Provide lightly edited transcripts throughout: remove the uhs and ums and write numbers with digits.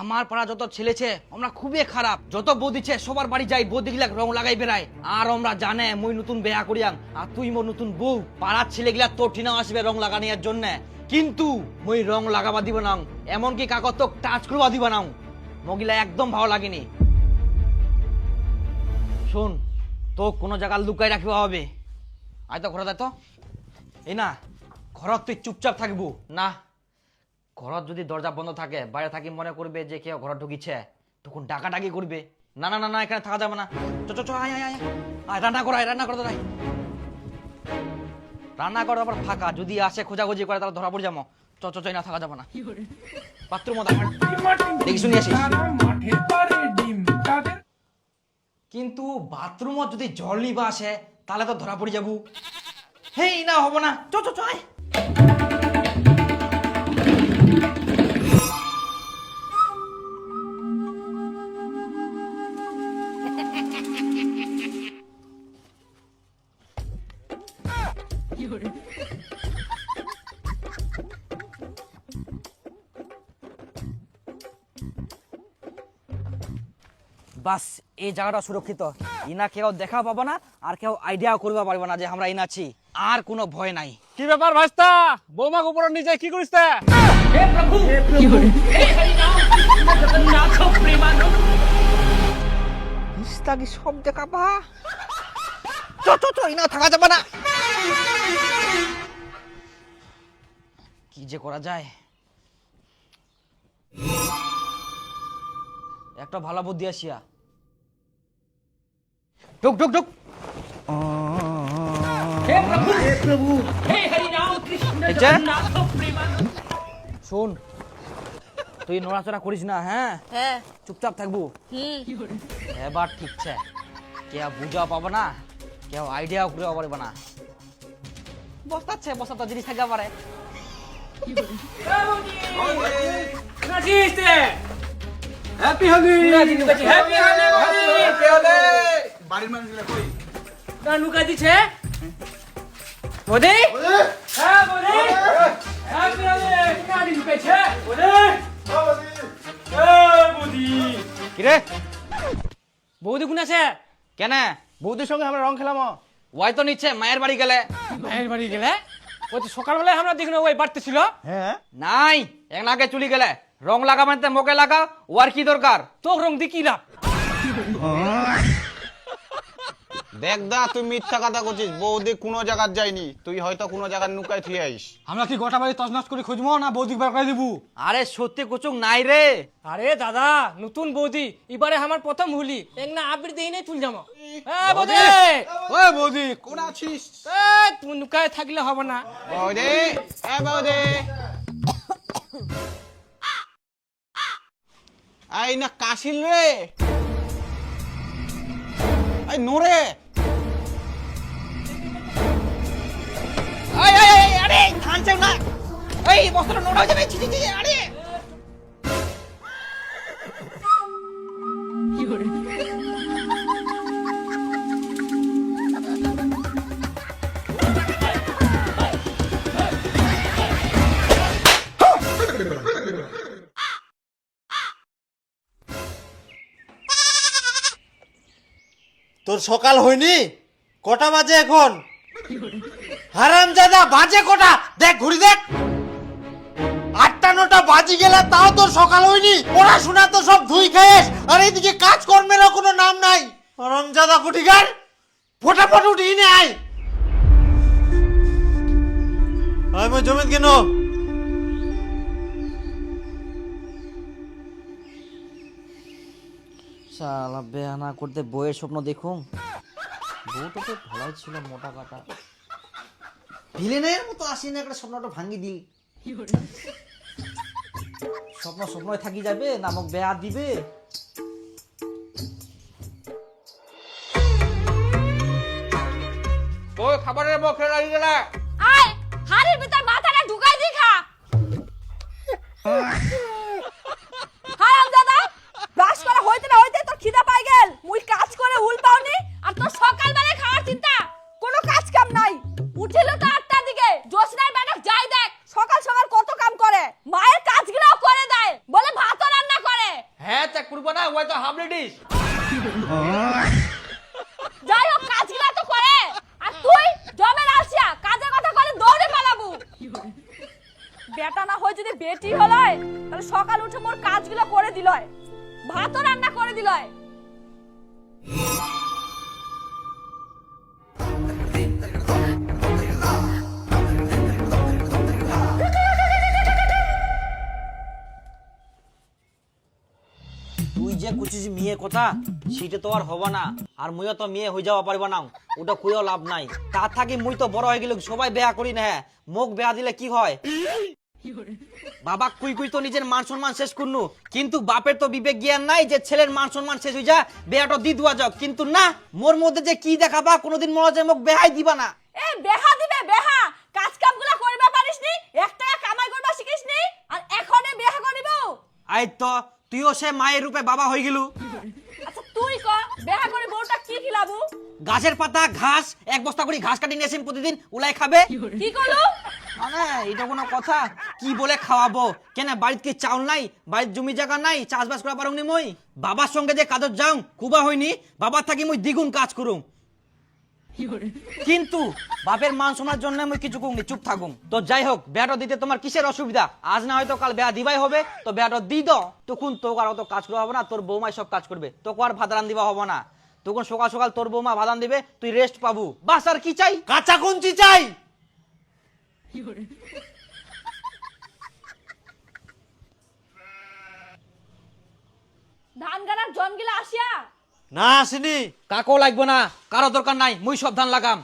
আমার পাড়া যত ছেলেছে আমরা খুবই খারাপ, যত বৌদিছে সবার বাড়ি যাই, বৌদি গিলা রং লাগাই বেড়ায়। আর আমরা জানে মুই নতুন বেয়া করিয়াম আর তুই মোর নতুন বউ, পাড়ার ছেলে গিলা তোর ঠিনা আসবে রং লাগানোর জন্য, কিন্তু মুই রং লাগাবা দিব না, এমনকি কাকত তো টাচ করবা দিব না, মগিলা একদম ভালো লাগেনি। শোন, তো কোনো জায়গা লুকাই রাখিবা হবে, আয় তো ঘরে দেয় তো এই না, ঘরত তুই চুপচাপ থাকবো না, ঘরত যদি দরজা বন্ধ থাকে বাইরে থাকি মনে করবে যে কেউ ঘর ঢুকিছে, তখন ডাকাডাকি করবে। না না না না, এখানে থাকা যাবে না, আয় আয় আয় আয়, রান্না কর, রান্না করতে রাই, রান্না করার আবার ফাঁকা, যদি আসে খোঁজাখুঁজি করে তাহলে ধরা পড়ে যাবো। চই না, থাকা যাবে না, বাথরুম দেখি শুনি আসিস। কিন্তু বাথরুমও যদি জল নিবা আসে তাহলে তো ধরা পড়ে যাবো। হেই না, হবো না, আয়। বাস এই জায়গাটা সুরক্ষিত, ইনা কেউ দেখা পাবো না আর কেউ আইডিয়াও করতে পারবে না যে আমরা ইনা আছি, আর কোনো ভয় নাই। কি ব্যাপার ভাইস্তা, বৌমা উপর নিচে কি করিস? হে প্রভু হে হরি নাম জগন্নাথ প্রেমানন্দ, ইস্তা কি সব দেখা পা, ইনা থাকা যাবে না, কি যে করা যায়, একটা ভালো বুদ্ধি আসিয়া, ঢুক ঢুক ঢুক। হে প্রভু হে হরি নাম কৃষ্ণ জগন্নাথ প্রেমানন্দ। শোন, তুই নড়াচড়া করিস না, হ্যাঁ চুপচাপ থাকবো, এবার ঠিকছে, কেউ বুঝাও পাবো না, কেউ আইডিয়াও করে পারবে না, বস্তা জিনিস থাকতে পারে। Happy Holi, happy Holi. বাড়ির মানুষগুলো কই? লুকা দিছে বৌদি, হ্যাঁ বৌদি, হ্যাপি হোলি, কাটি লুকাইছে বৌদি, বৌদি। কিরে বৌদি কোন আছে? কেন? বৌদির সঙ্গে আমরা রং খেলাম। ওয়াই তো নিচ্ছে মায়ের বাড়ি গেলে। মায়ের বাড়ি গেলে? ওই তো সকালবেলায় আমরা দেখি না ওই বাড়তে ছিল। হ্যাঁ নাই, এক নাকে চুলি গেলে রং লাগাবেন মোকে লাগা, ওর কি দরকার? তো রং দি কি লাভ? দেখ দা, তুই মিথ্যা কথা করছিস, বৌদি কোনো জায়গায় যায়নি, তুই হয়তো কোনো জায়গায় নুকাই থুয়ে আইস। আমরা কি গোটা বাড়ি তছনছ করে খুঁজবো না বৌদি বার করে দিব? আরে সত্যি কুচুং নাই রে। আরে দাদা, নতুন বৌদি, এবারে আমার প্রথম হোলি, এক না আবির দেই নাই তুল যাবো। হ্যাঁ বৌদি, ওই বৌদি কোন আছিস? তুই নুকায় থাকলে হবে না। বৌদি, এ বৌদি, আই না কাশিল রে, আই নোরে, আরে ধান চাও না, এই বস্তাটা নোড়া হয়ে যাবে, আরে তোর সকাল হয়নি? কটা বাজে এখন? হারামজাদা, বাজে কটা? দেখ ঘুরি দেখ, 8টা 9টা বাজি গেলে তাও তোর সকাল হয়নি। পড়াশোনা তো সব ধুই খাইস, আর এইদিকে কাজকর্মেরও কোনো নাম নাই। হারামজাদা কুটিকার, ফটাফট উঠি নে আয়। মই জমিত কেন? শালা বেয়া না করতে বইয়ের স্বপ্ন দেখুন। বউটা তো ভালোই ছিল, মোটা কাটা। ভিলেনের মতো আসি না, একটা স্বপ্নটা ভাঙি দিল। স্বপ্ন স্বপ্নই থাকি যাবে, নামক বেয়া দিবে। ওই খাবারের বক্সে লাগিয়ে গেলে আয় হাড়ির ভিতর মাথাটা ঢুকাই দি খা। হারামজাদা, ব্রাশ করা হইতে না হইতে তোর খিদা পাই গেল। মুই কাজ করে হুল পাওনি আর তোর সকালবেলা খাওয়ার চিন্তা। কোনো কাজ কাম নাই। উঠিল তো 8টার দিকে, জোসনার বাড়ি যাই দেখ সকাল সকাল কত কাম করে। মায়ের কাজগুলোও করে দেয়, বলে ভাতও রান্না করে। হ্যাঁ চেক করবো না, ওই তো হাফ লেডিস। যাই হোক কাজগুলো তো করে। আর তুই জমের আলসিয়া, কাজের কথা কলে দৌড়ে পালাবো। বেটা না হয় যদি বেটি হলয়, তাহলে সকাল উঠে মোর কাজগুলো করে দিলয়, ভাতও রান্না করে দিলয়। তুই যে কুচিস মেয়ে কথা, সেটা তো আর হবা না। আর মুইও তো মেয়ে হয়ে যাওয়া পারবা না, ওটা কইও লাভ নাই। তার থাকি মুই তো বড় হয়ে গেল, সবাই বেয়া করি না। মুখ বেয়া দিলে কি হয়? বাবা কুই কুই তো নিজের মান সম্মান শেষ করনু, কিন্তু বাপের তো বিবেক জ্ঞান নাই যে ছেলের মান সম্মান শেষ হয়ে যা, বেয়াটা দি দুয়া যাও। কিন্তু না, মোর মধ্যে যে কি দেখাবা, কোনোদিন মনে হয় মুখ বেহাই দিবা না। এ বেহা দিবে বেহা, কাজ কামগুলো করবা পারিসনি, 1 টাকা কামাই করবা শিখিসনি, আর এখনে বেহা করিব। আই তো তুইও সে মায়ের রূপে বাবা হয়ে গেলু। আচ্ছা তুই ক বেহা করে বউটা কি খিলাবু? গাছের পাতা ঘাস, 1 বস্তা করে ঘাস কাটি নিয়ে আসেন প্রতিদিন, উলাই খাবে। কি করলু? মানে এটা কোনো কথা? কি বলে খাওয়াবো? কেন বাড়িতে কি চাউল নাই? বাড়ির জমি জায়গা নাই? চাষবাস করা পারুনি মই? বাবার সঙ্গে যে কাজত যাও কুবা হয়নি, বাবার থাকি মই দ্বিগুণ কাজ করুম। কিন্তু বাপের মান সম্মানের জন্য মই কিছু কমনি, চুপ থাকুম। তো যাই হোক, বেয়াটা দিতে তোমার কিসের অসুবিধা? আজ না হয়তো কাল বেয়া দিবাই হবে, তো বেয়াটা দি দাও। তখন তোকে আর অত কাজ করা হবে না, তোর বৌমাই সব কাজ করবে। তোকে আর ভাত রান দিবা হবে না। তখন সকাল সকাল তোর বৌমা ভাত রান দিবে, তুই রেস্ট পাবু। বাস আর কি চাই? কাঁচা কুঞ্চি চাই। ধান গানার জনগুলো আসিয়া না আসেনি। কাকও লাগবে না, কারো দরকার নাই, মুই সব ধান লাগাম।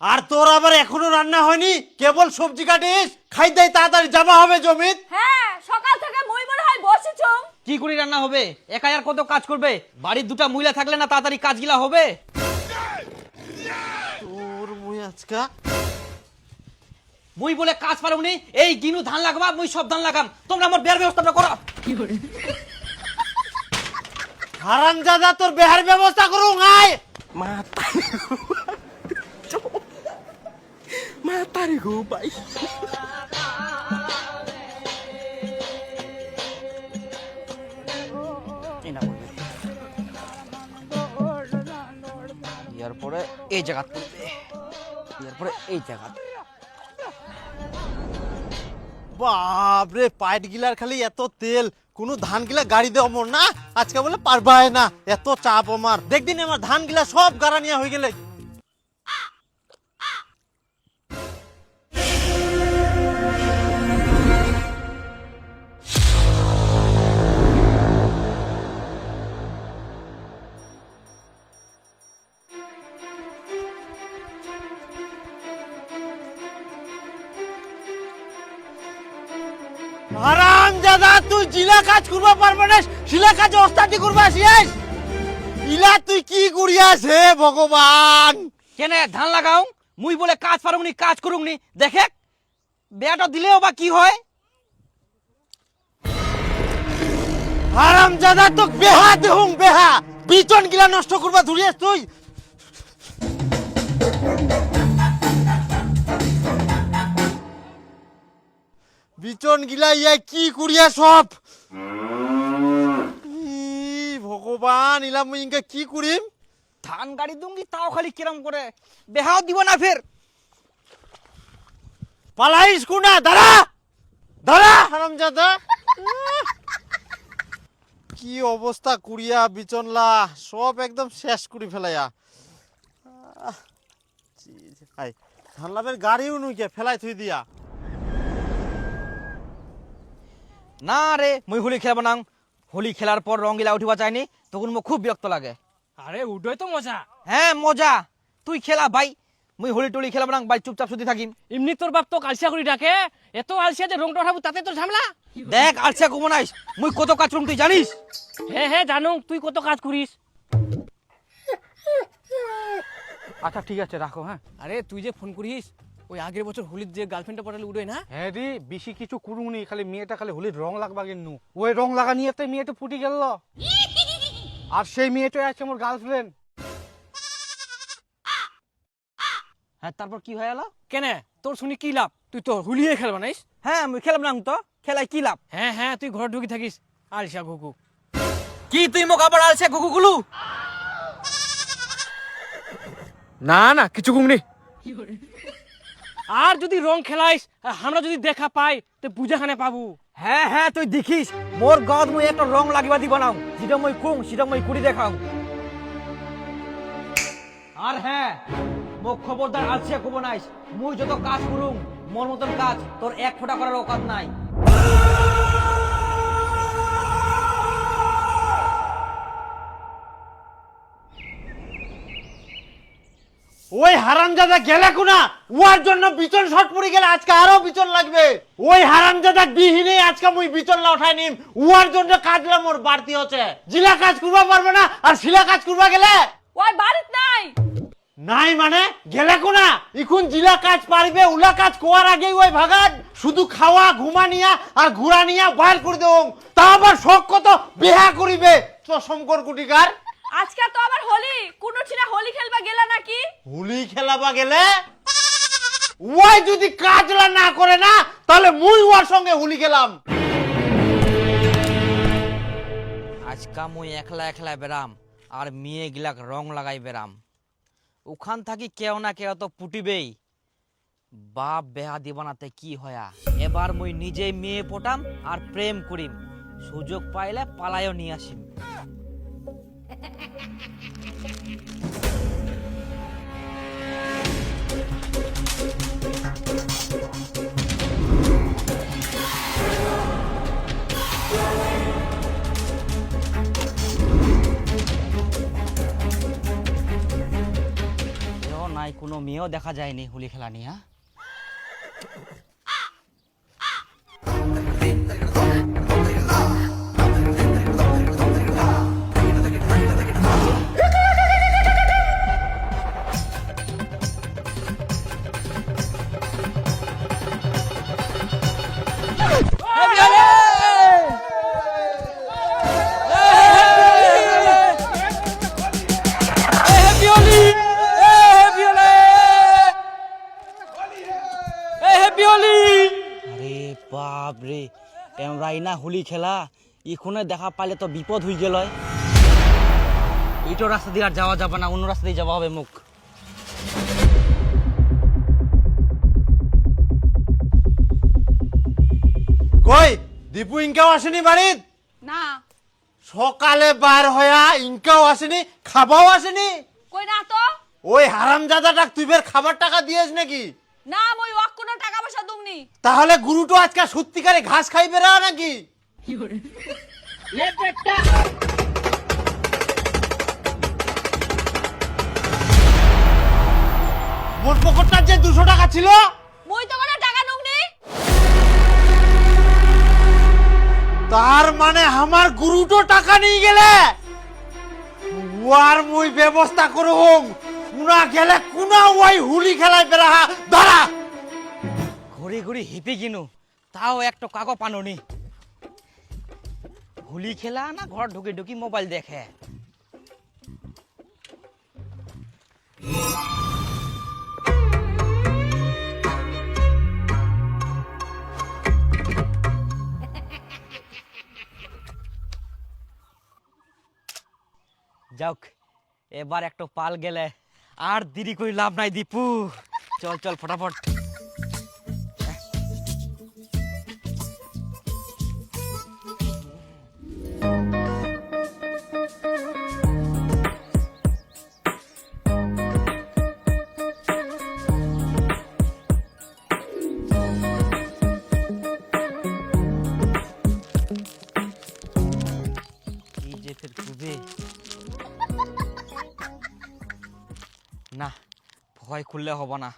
আর তোর আবার এখনো রান্না হয়নি, কেবল সবজি কাটিস। খাই দেয় তাড়াতাড়ি জামা হবে জমিত। হ্যাঁ সকাল থেকে মুই মনে হয় বসেছুম। কি করে রান্না হবে? একাই আর কত কাজ করবে? বাড়ির 2টা মহিলা থাকলে না তাড়াতাড়ি কাজগুলা হবে? তোর মুই আজকা মুই বলে কাজ পারুনি, এই গিনু ধান লাগাবা, মুই সব ধান লাগাম। তোমরা আমার বেয়ার ব্যবস্থাটা করো। হারামজাদা, তোর বেহার ব্যবস্থা করুন। আয় এরপরে এই জায়গা তুলবে, এরপরে এই জায়গা। বাপরে, পাইট গিলার খালি এত তেল, কোন ধান গিলা গাড়ি দেওয়া মোর না। আজকে বলে পারবাই না, এত চাপ আমার। দেখদিন আমার ধান গিলা সব গাড়া নিয়ে হয়ে গেলে। হারামজাদা, তুই জিলা কাজ করবা পারবে না, শিলা কাজ ওস্তাদি করবা আসিস। ইলা তুই কি করিয়াস হে ভগবান? কেন ধান লাগাও? মুই বলে কাজ পারুনি, কাজ করুনি। দেখে বেয়াটা দিলেও বা কি হয়? হারামজাদা, তো বেহা দেহুম বেহা, বিচন গিলা নষ্ট করবা ধরিয়াস তুই। বিচন গিলা ইয়া কি করিয়া সব। ভগবান, ইলা মুই ইনকা কি করিম? ধান গাড়ি দুঙ্গি, তাও খালি কিরম করে। বেহাও দিব না ফের। পালাইস কুনা, দাঁড়া দাঁড়া হারামজাদা। কি অবস্থা কুড়িয়া বিচনলা, সব একদম শেষ করি ফেলাইয়া। ধান লাভের গাড়িও নুইকে ফেলাই থুই দিয়া। না রে মুই হোলি খেলব না। হোলি খেলার পর রং গিলা উঠিবা চাইনি, তখন মোক খুব বিরক্ত লাগে। আরে উডোই তো মজা। হ্যাঁ মজা, তুই খেলা ভাই, মুই হোলি টলি খেলাব না ভাই, চুপচাপ শুধু থাকিম। এমনি তোর বাপ তো কালসিয়া করে ডাকে, এত আলসিয়া যে রংটা উঠাবো তাতে তোর ঝামেলা। দেখ আলসিয়া কমো নাইস, মুই কত কাজ করুম তুই জানিস? হ্যাঁ হ্যাঁ জানো, তুই কত কাজ করিস। আচ্ছা ঠিক আছে রাখো। হ্যাঁ আরে তুই যে ফোন করিস, ওই আগের বছর হোলির যে গার্লফ্রেন্ডটা পটালে উডোই না। হ্যাঁ রে, বেশি কিছু করুনি, খালি মেয়েটা খালি হোলির রং লাগবা কিন্তু ওই রং লাগা নিয়ে তো মেয়েটা ফুটি গেল, আর সেই মেয়েটাই আছে আমার গার্লফ্রেন্ড। হ্যাঁ তারপর কি হয়ে গেল? কেনে তোর শুনি কি লাভ, তুই তো হোলিয়ে খেলবা নাইস। হ্যাঁ মুই খেলাম না তো, খেলায় কি লাভ? হ্যাঁ হ্যাঁ তুই ঘর ঢুকি থাকিস আলসিয়া ঘুঘু। কি তুই মোক আবার আলসিয়া গুগুগুলু? না না কিছু ঘুমনি। আর যদি রং খেলাইস আর আমরা যদি দেখা পাই তো বুঝাখানে পাবো। হ্যাঁ হ্যাঁ তুই দেখিস মোর গাঁত মুই একটা রং লাগিবা দিব না, যেটা মুই কুং সেটা মুই কুড়ি দেখাও। আর হ্যাঁ মোক খবরদার আলসিয়া কব নাইস, মুই যত কাজ করুম মোর মতন কাজ তোর এক ফোঁটা করার অকাত নাই। ওই হারামজাদা গেলে কোনা, ওর জন্য বিচন শর্ট পড়ে গেলে আজকে আরো বিচন লাগবে। ওই হারামজাদা বিহীনে আজকে মুই বিচন না উঠাই নিম, ওর জন্য কাজলা মোর বাড়তি হচ্ছে। জিলা কাজ করবা পারবে না, আর শিলা কাজ করবা গেলে ওই বাড়িত নাই। নাই মানে গেলে কোনা, এখন জিলা কাজ পারবে, উলা কাজ কোয়ার আগেই ওই ভাগাত শুধু খাওয়া ঘুমা নিয়া আর ঘুরা নিয়া বাইর করে দেব। তা আবার শখ কত বিহা করিবে তো শঙ্কর কুটিকার। আজকে তো আবার হোলি, কোনো ছিনা হোলি খেলবা গেলা নাকি? হোলি খেলাবা গেলে ওই যদি কাজলা না করে না, তাহলে মুই ওর সঙ্গে হোলি খেলাম। আজকা মুই একলা একলা বেরাম আর মেয়ে গিলাক রং লাগাই বেরাম, ওখান থাকি কেউ না কেউ তো পুটিবেই। বাপ বেহা দিবানাতে কি হয়া, এবার মুই নিজে মেয়ে পটাম আর প্রেম করিম, সুযোগ পাইলে পালায়ও নিয়ে আসিম। নাই কোনো মেয়েও দেখা যায়নি হোলি খেলা নিয়ে। আরে বাপ রে, এমরাই না হোলি খেলা, ইখুনে দেখা পাইলে তো বিপদ হয়ে গেল। এইটো রাস্তা দিয়ে আর যাওয়া যাবে না, অন্য রাস্তা দিয়ে যাওয়া হবে মুখ। কই দীপু ইনকাও আসেনি বাড়িত? না। সকালে বার হয়া ইনকাও আসেনি, খাবাও আসেনি। কই না তো। ওই হারামজাদাটা তুই বের খাবার টাকা দিয়েছ নাকি? না মই ওয়াক কোনো টাকা পয়সা দুমনি। তাহলে গুরুটো আজকে সত্যিকারে ঘাস খাই বেরা নাকি? মোর পকেটটার যে 200 টাকা ছিল, মই তো কোনো টাকা নুমনি। তার মানে আমার গুরুটো টাকা নিয়ে গেলে ওয়ার মুই ব্যবস্থা করুম। কুনা গেলে কুনা ওই হুলি খেলাই বেরা ধরা। ঘুরি ঘুরি হিপি কিনু, তাও একটা কাকো পানুনি। হোলি খেলা না ঘর ঢুকি ঢুকি মোবাইল দেখে। যাক এবার একটা পাল গেলে আর দেরি করে লাভ নাই। দীপু চল চল ফটাফট। ভয় খুললে হবে না।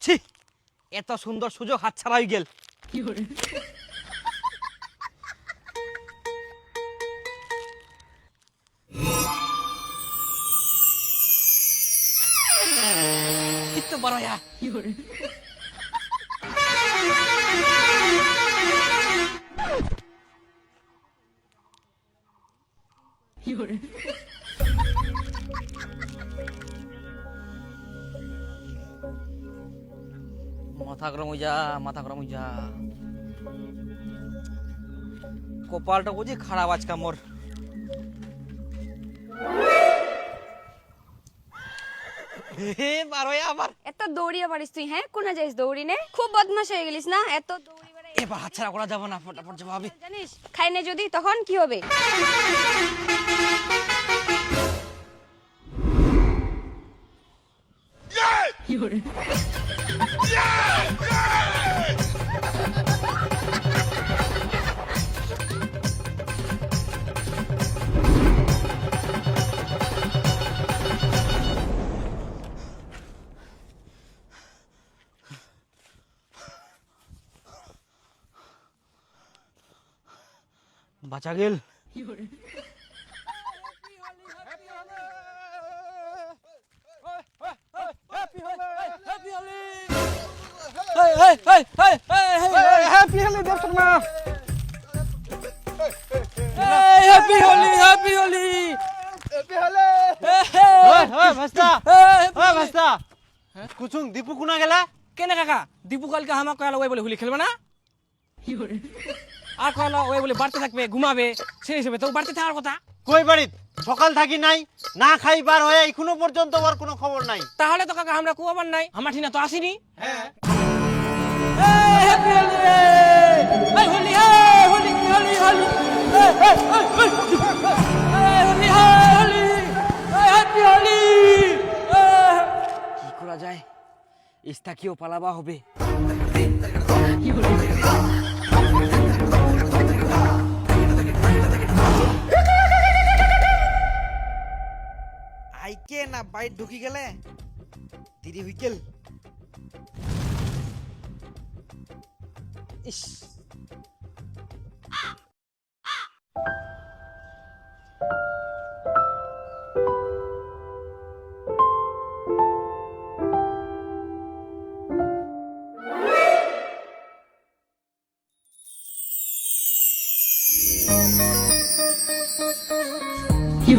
ছি, এত সুন্দর সুযোগ হাতছাড়া হয়ে গেল। কিত্ত বড় ইয়া। মাথা গরম হয়ে যা, মাথা গরম হয়ে যা। কপালটা বুঝি খারাপ আজকে মোর। আবার এত দৌড়িয়ে পারিস তুই? হ্যাঁ, কোনা যাইস দৌড়ি নে? খুব বদমাশ হয়ে গেলিস না, এত দৌড়ি বেড়াই। এবার হাতছাড়া করা যাবে না, ফটাফট যাবো ভাবি। জানিস খাইনে যদি তখন কি হবে? বাঁচা গেল। হ্যাপি হোলি দেবসর মা। Happy Holi, happy Holi. কুচুং দীপু কোনা গেলা? কেনে কাকা দীপু কালকে আমাকে কয়ালা ওই বলে হোলি খেলবে না, আর কয়ালা ওই বলে বাড়তে থাকবে, ঘুমাবে, সেই হিসেবে তো বাড়তে থাকার কথা। কই বাড়িত সকাল থাকি নাই, না খাই বার হয়ে এখনো পর্যন্ত ওর কোনো খবর নাই। তাহলে তো কাকা আমরা কুয়াবার নাই, আমার ঠিনা তো আসেনি। হ্যাঁ, হ্যাপি হোলি, হোলি, হোলি, হোলি, হোলি, হোলি, হোলি, হ্যাপি হোলি। কি করা যায়? ইস্তাকিও পালাবা হবে। আইকে না বাইট ঢুকি গেলে দেরি হই গেল। ইস, কি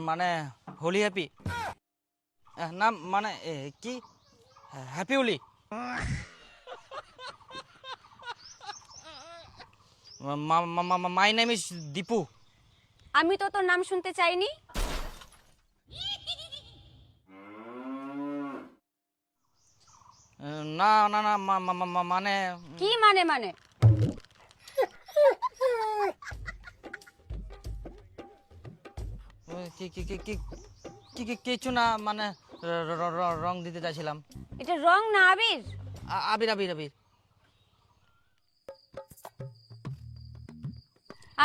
মানে হোলি হ্যাপি না, মানে কি happy Holi. My name is Dipu. আমি তো তোর নাম শুনতে চাইনি। না না না, মানে কি মানে? মানে কিছু না, মানে রং দিতে চাইছিলাম। এটা রং না আবির? আবির আবির আবির।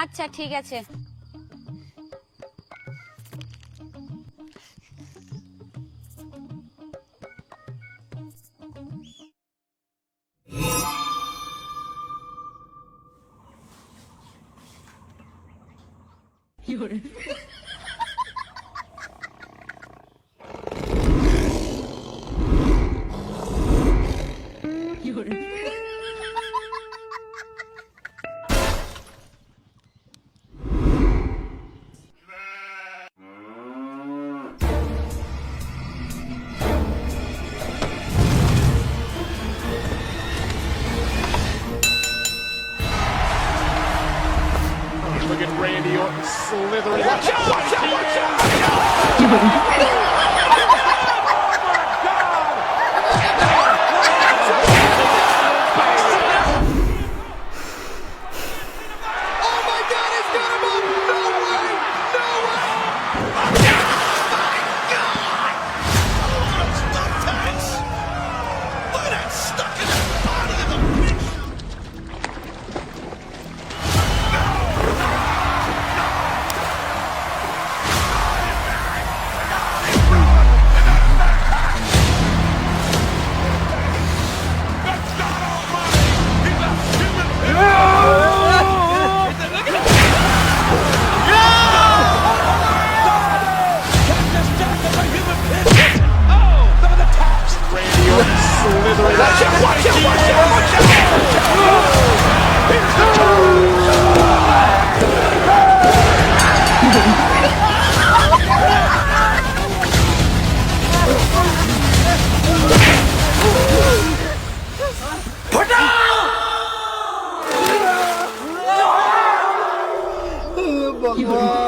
আচ্ছা ঠিক আছে। Look at Randy Orton slithering. Watch out! Watch out! Watch out! Randy Orton slithering. Watch out! Watch out! Watch out! Watch out! Here's the turn. ভগবান